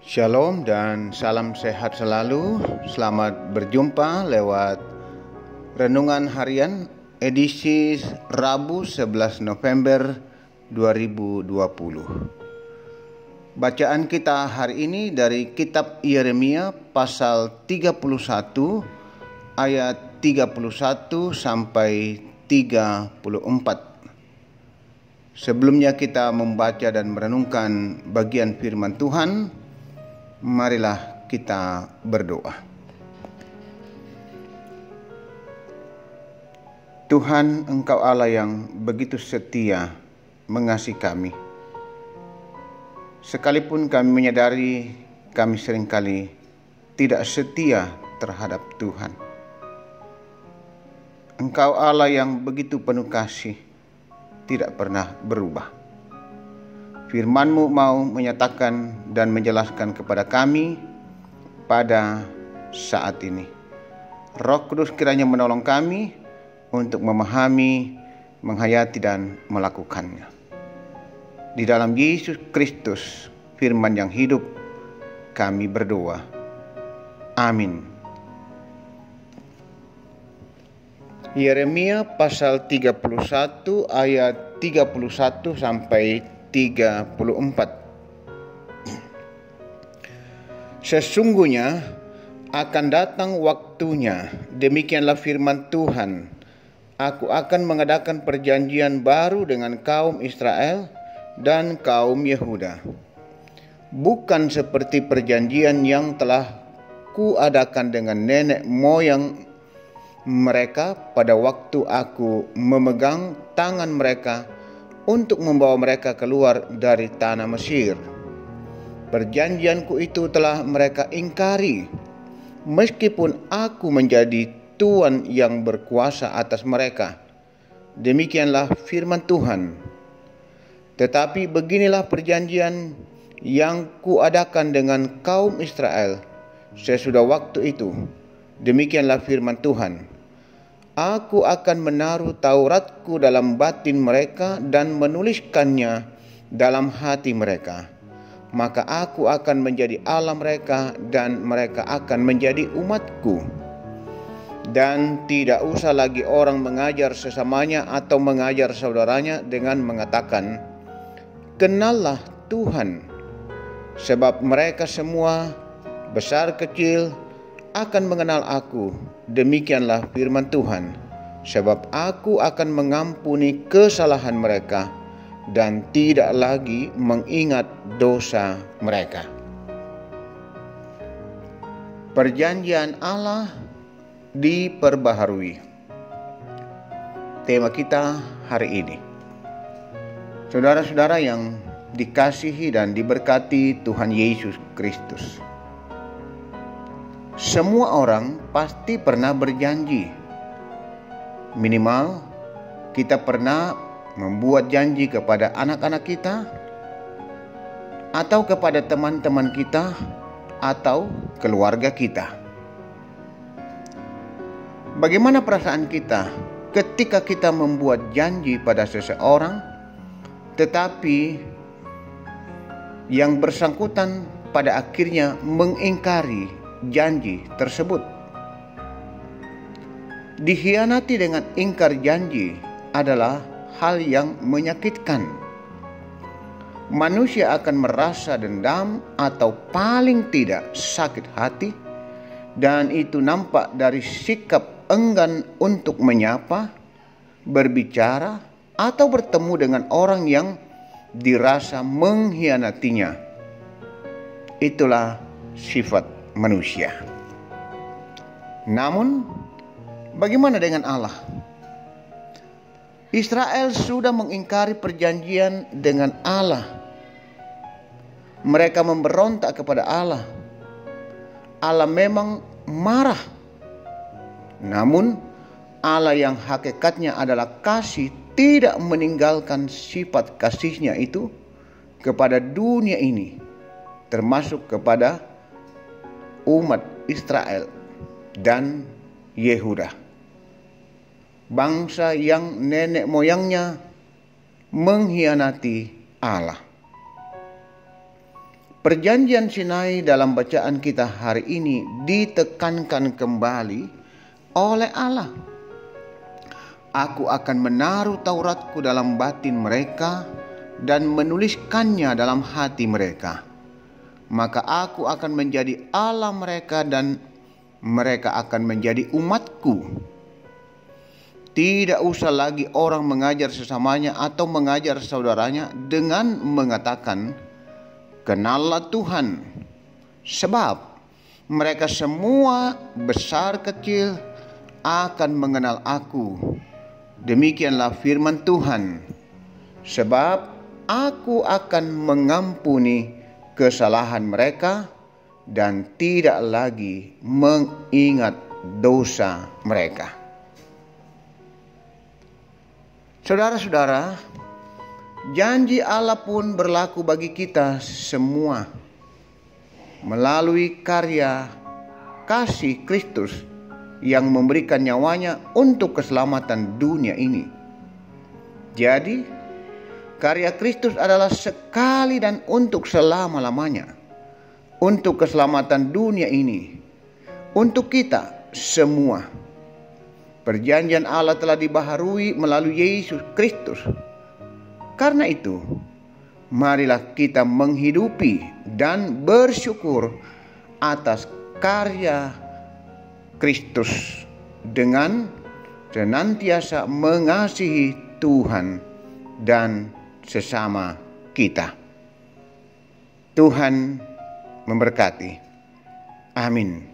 Shalom dan salam sehat selalu. Selamat berjumpa lewat Renungan Harian edisi Rabu 11 November 2020. Bacaan kita hari ini dari kitab Yeremia pasal 31 ayat 31 sampai 34. Sebelumnya kita membaca dan merenungkan bagian firman Tuhan, marilah kita berdoa. Tuhan, Engkau Allah yang begitu setia mengasihi kami. Sekalipun kami menyadari kami seringkali tidak setia terhadap Tuhan. Engkau Allah yang begitu penuh kasih, tidak pernah berubah. Firman-Mu mau menyatakan dan menjelaskan kepada kami pada saat ini. Roh Kudus kiranya menolong kami untuk memahami, menghayati dan melakukannya. Di dalam Yesus Kristus, firman yang hidup, kami berdoa. Amin. Yeremia pasal 31 ayat 31 sampai 34. Sesungguhnya akan datang waktunya, demikianlah firman Tuhan, aku akan mengadakan perjanjian baru dengan kaum Israel dan kaum Yehuda. Bukan seperti perjanjian yang telah kuadakan dengan nenek moyang mereka pada waktu aku memegang tangan mereka untuk membawa mereka keluar dari tanah Mesir. Perjanjianku itu telah mereka ingkari, meskipun aku menjadi Tuhan yang berkuasa atas mereka. Demikianlah firman Tuhan. Tetapi beginilah perjanjian yang kuadakan dengan kaum Israel sesudah waktu itu. Demikianlah firman Tuhan. Aku akan menaruh Tauratku dalam batin mereka dan menuliskannya dalam hati mereka. Maka aku akan menjadi Allah mereka dan mereka akan menjadi umatku. Dan tidak usah lagi orang mengajar sesamanya atau mengajar saudaranya dengan mengatakan, kenallah Tuhan. Sebab mereka semua, besar kecil, akan mengenal aku. Demikianlah firman Tuhan. Sebab aku akan mengampuni kesalahan mereka dan tidak lagi mengingat dosa mereka. Perjanjian Allah diperbaharui. Tema kita hari ini. Saudara-saudara yang dikasihi dan diberkati Tuhan Yesus Kristus. Semua orang pasti pernah berjanji. Minimal kita pernah membuat janji kepada anak-anak kita, atau kepada teman-teman kita, atau keluarga kita. Bagaimana perasaan kita ketika kita membuat janji pada seseorang, tetapi yang bersangkutan pada akhirnya mengingkari janji tersebut? Dikhianati dengan ingkar janji adalah hal yang menyakitkan. Manusia akan merasa dendam atau paling tidak sakit hati, dan itu nampak dari sikap enggan untuk menyapa, berbicara, atau bertemu dengan orang yang dirasa mengkhianatinya. Itulah sifat manusia. Namun, bagaimana dengan Allah? Israel sudah mengingkari perjanjian dengan Allah. Mereka memberontak kepada Allah. Allah memang marah. Namun, Allah yang hakikatnya adalah kasih tidak meninggalkan sifat kasihnya itu kepada dunia ini, termasuk kepada umat Israel dan Yehuda, bangsa yang nenek moyangnya mengkhianati Allah. Perjanjian Sinai dalam bacaan kita hari ini ditekankan kembali oleh Allah. Aku akan menaruh Tauratku dalam batin mereka dan menuliskannya dalam hati mereka. Maka aku akan menjadi Allah mereka dan mereka akan menjadi umatku. Tidak usah lagi orang mengajar sesamanya atau mengajar saudaranya dengan mengatakan, "Kenallah Tuhan," sebab mereka semua besar kecil akan mengenal aku. Demikianlah firman Tuhan, sebab aku akan mengampuni kesalahan mereka dan tidak lagi mengingat dosa mereka. Saudara-saudara, janji Allah pun berlaku bagi kita semua melalui karya kasih Kristus yang memberikan nyawanya untuk keselamatan dunia ini. Jadi, karya Kristus adalah sekali dan untuk selama-lamanya, untuk keselamatan dunia ini, untuk kita semua. Perjanjian Allah telah dibaharui melalui Yesus Kristus. Karena itu, marilah kita menghidupi dan bersyukur atas karya Kristus dengan senantiasa mengasihi Tuhan dan sesama kita. Tuhan memberkati. Amin.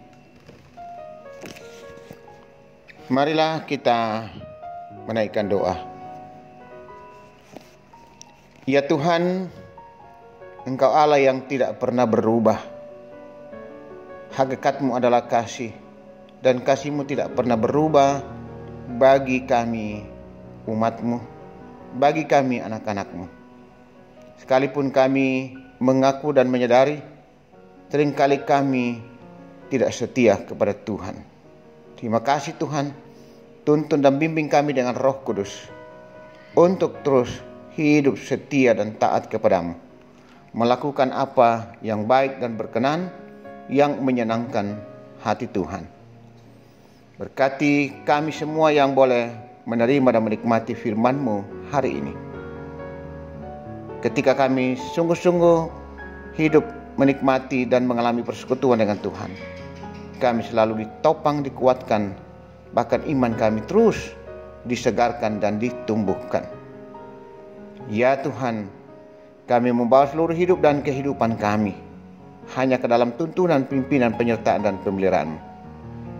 Marilah kita menaikkan doa. Ya Tuhan, Engkau Allah yang tidak pernah berubah. Hakikatmu adalah kasih, dan kasih-Mu tidak pernah berubah bagi kami umat-Mu, bagi kami anak-anak-Mu. Sekalipun kami mengaku dan menyadari seringkali kami tidak setia kepada Tuhan. Terima kasih Tuhan, tuntun dan bimbing kami dengan Roh Kudus untuk terus hidup setia dan taat kepadamu, melakukan apa yang baik dan berkenan, yang menyenangkan hati Tuhan. Berkati kami semua yang boleh menerima dan menikmati firman-Mu hari ini. Ketika kami sungguh-sungguh hidup menikmati dan mengalami persekutuan dengan Tuhan, kami selalu ditopang, dikuatkan, bahkan iman kami terus disegarkan dan ditumbuhkan. Ya Tuhan, kami membawa seluruh hidup dan kehidupan kami hanya ke dalam tuntunan, pimpinan, penyertaan, dan pemeliharaan-Mu.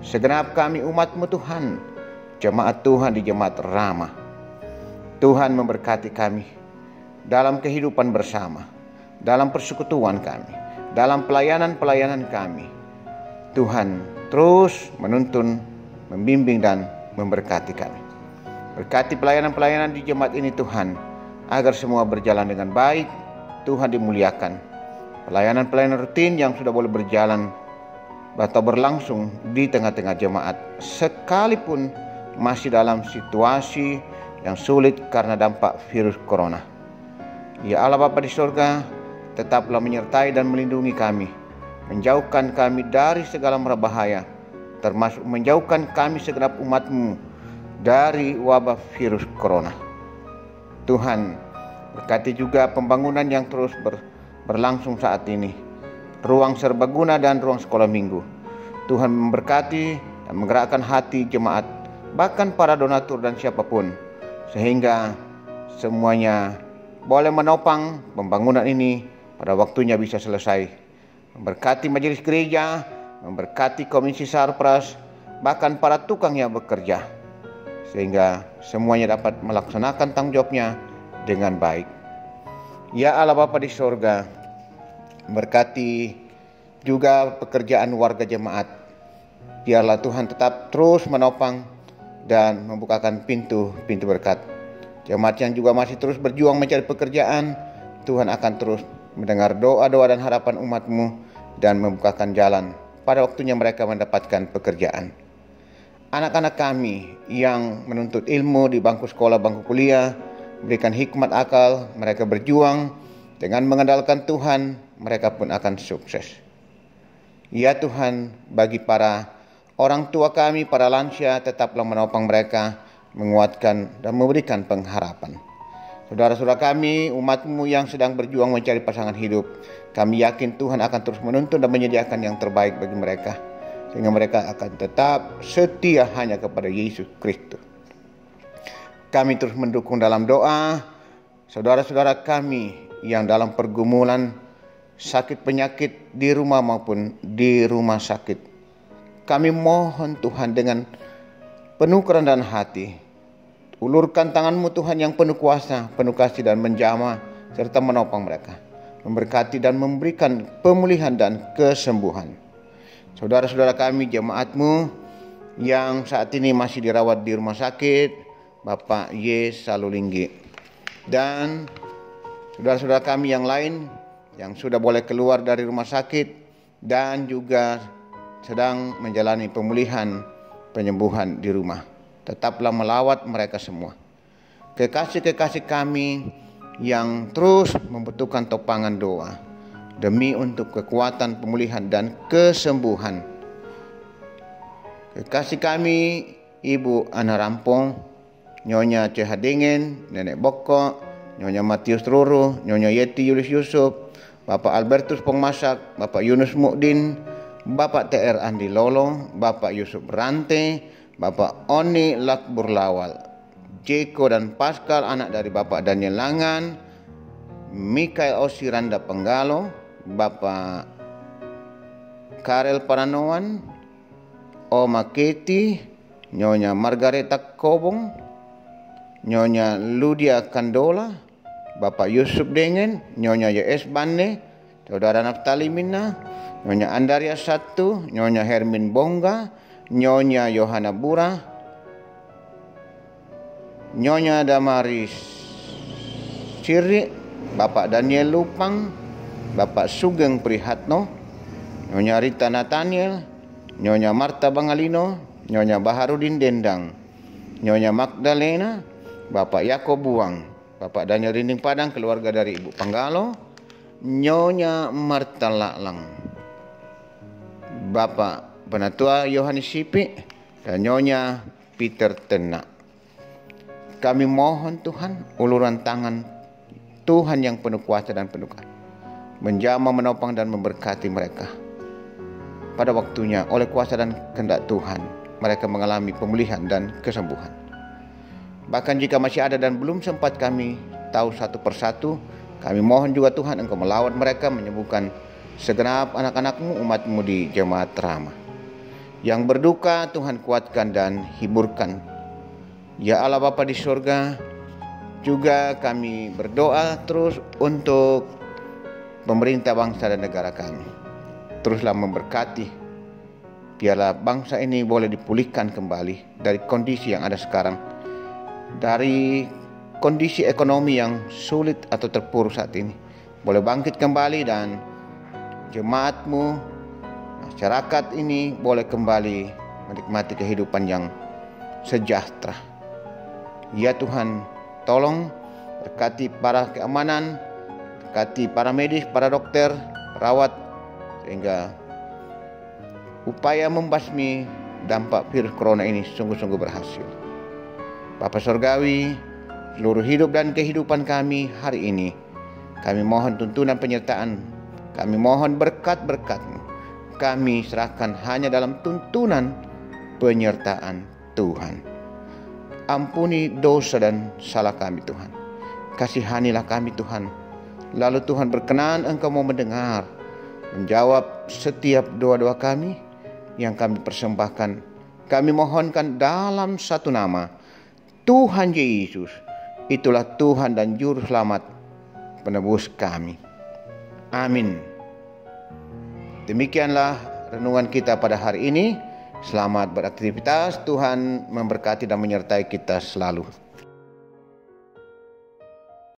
Segenap kami umat-Mu Tuhan, jemaat Tuhan di Jemaat Ramah. Tuhan memberkati kami dalam kehidupan bersama, dalam persekutuan kami, dalam pelayanan-pelayanan kami. Tuhan terus menuntun, membimbing, dan memberkati kami. Berkati pelayanan-pelayanan di jemaat ini Tuhan, agar semua berjalan dengan baik. Tuhan dimuliakan. Pelayanan-pelayanan rutin yang sudah boleh berjalan atau berlangsung di tengah-tengah jemaat, sekalipun masih dalam situasi yang sulit karena dampak virus corona. Ya Allah Bapa di surga, tetaplah menyertai dan melindungi kami, menjauhkan kami dari segala mara bahaya, termasuk menjauhkan kami segenap umat-Mu dari wabah virus corona. Tuhan, berkati juga pembangunan yang terus berlangsung saat ini, ruang serbaguna dan ruang sekolah minggu. Tuhan memberkati dan menggerakkan hati jemaat, bahkan para donatur dan siapapun, sehingga semuanya boleh menopang pembangunan ini pada waktunya bisa selesai. Memberkati majelis gereja, memberkati komisi sarpras, bahkan para tukang yang bekerja, sehingga semuanya dapat melaksanakan tanggung jawabnya dengan baik. Ya Allah Bapa di sorga, berkati juga pekerjaan warga jemaat. Biarlah Tuhan tetap terus menopang dan membukakan pintu-pintu berkat. Jemaat yang juga masih terus berjuang mencari pekerjaan, Tuhan akan terus mendengar doa-doa dan harapan umat-Mu dan membukakan jalan pada waktunya mereka mendapatkan pekerjaan. Anak-anak kami yang menuntut ilmu di bangku sekolah, bangku kuliah, berikan hikmat akal, mereka berjuang dengan mengandalkan Tuhan, mereka pun akan sukses. Ya Tuhan, bagi para orang tua kami, para lansia, tetaplah menopang mereka, menguatkan dan memberikan pengharapan. Saudara-saudara kami, umat-Mu yang sedang berjuang mencari pasangan hidup, kami yakin Tuhan akan terus menuntun dan menyediakan yang terbaik bagi mereka, sehingga mereka akan tetap setia hanya kepada Yesus Kristus. Kami terus mendukung dalam doa saudara-saudara kami yang dalam pergumulan sakit penyakit di rumah maupun di rumah sakit. Kami mohon Tuhan dengan penuh kerendahan hati, ulurkan tangan-Mu Tuhan yang penuh kuasa, penuh kasih dan menjamah, serta menopang mereka, memberkati dan memberikan pemulihan dan kesembuhan. Saudara-saudara kami, jemaat-Mu yang saat ini masih dirawat di rumah sakit, Bapak Y. Salulinggi, dan saudara-saudara kami yang lain yang sudah boleh keluar dari rumah sakit dan juga sedang menjalani pemulihan penyembuhan di rumah. Tetaplah melawat mereka semua. Kekasih-kekasih kami yang terus membutuhkan topangan doa demi untuk kekuatan pemulihan dan kesembuhan. Kekasih kami Ibu Ana Rampong, Nyonya Ceha Dingin, Nenek Boko, Nyonya Matius Ruru, Nyonya Yeti Yulis Yusuf, Bapak Albertus Pengmasak, Bapak Yunus Mukdin, Bapak TR Andi Lolo, Bapak Yusuf Rante, Bapak Oni Lakbur Lawal, Jeko dan Pascal anak dari Bapak Daniel Langan, Mikael Osiranda Penggalo, Bapak Karel Paranoan, Oma Keti, Nyonya Margareta Kobong, Nyonya Ludia Kandola, Bapak Yusuf Dengen, Nyonya YS Bane, Saudara Naftali Mina, Nyonya Andaria Satu, Nyonya Hermin Bongga, Nyonya Yohana Bura, Nyonya Damaris Ciri, Bapak Daniel Lupang, Bapak Sugeng Prihatno, Nyonya Rita Nathaniel, Nyonya Marta Bangalino, Nyonya Baharudin Dendang, Nyonya Magdalena, Bapak Yakob Buang, Bapak Daniel Rinding Padang, keluarga dari Ibu Panggalo, Nyonya Marta Laklang, Bapak Penatua Yohanes Sipi, dan Nyonya Peter Tenak. Kami mohon Tuhan, uluran tangan Tuhan yang penuh kuasa dan penuh kasih, menjamah, menopang dan memberkati mereka. Pada waktunya oleh kuasa dan kehendak Tuhan, mereka mengalami pemulihan dan kesembuhan. Bahkan jika masih ada dan belum sempat kami tahu satu persatu, kami mohon juga Tuhan Engkau melawat mereka, menyembuhkan segenap anak-anak-Mu, umat-Mu di Jemaat Rahmah. Yang berduka Tuhan kuatkan dan hiburkan. Ya Allah Bapa di surga, juga kami berdoa terus untuk pemerintah bangsa dan negara kami. Teruslah memberkati, biarlah bangsa ini boleh dipulihkan kembali dari kondisi yang ada sekarang, dari kondisi ekonomi yang sulit atau terpuruk saat ini, boleh bangkit kembali, dan jemaat-Mu, masyarakat ini boleh kembali menikmati kehidupan yang sejahtera. Ya Tuhan, tolong berkati para keamanan, berkati para medis, para dokter, perawat, sehingga upaya membasmi dampak virus corona ini sungguh-sungguh berhasil. Bapa Surgawi, seluruh hidup dan kehidupan kami hari ini, kami mohon tuntunan penyertaan, kami mohon berkat-berkat-Mu, kami serahkan hanya dalam tuntunan penyertaan Tuhan. Ampuni dosa dan salah kami Tuhan, kasihanilah kami Tuhan. Lalu Tuhan berkenan Engkau mau mendengar, menjawab setiap doa-doa kami yang kami persembahkan. Kami mohonkan dalam satu nama, Tuhan Yesus. Itulah Tuhan dan Juru Selamat penebus kami. Amin. Demikianlah renungan kita pada hari ini. Selamat beraktivitas. Tuhan memberkati dan menyertai kita selalu.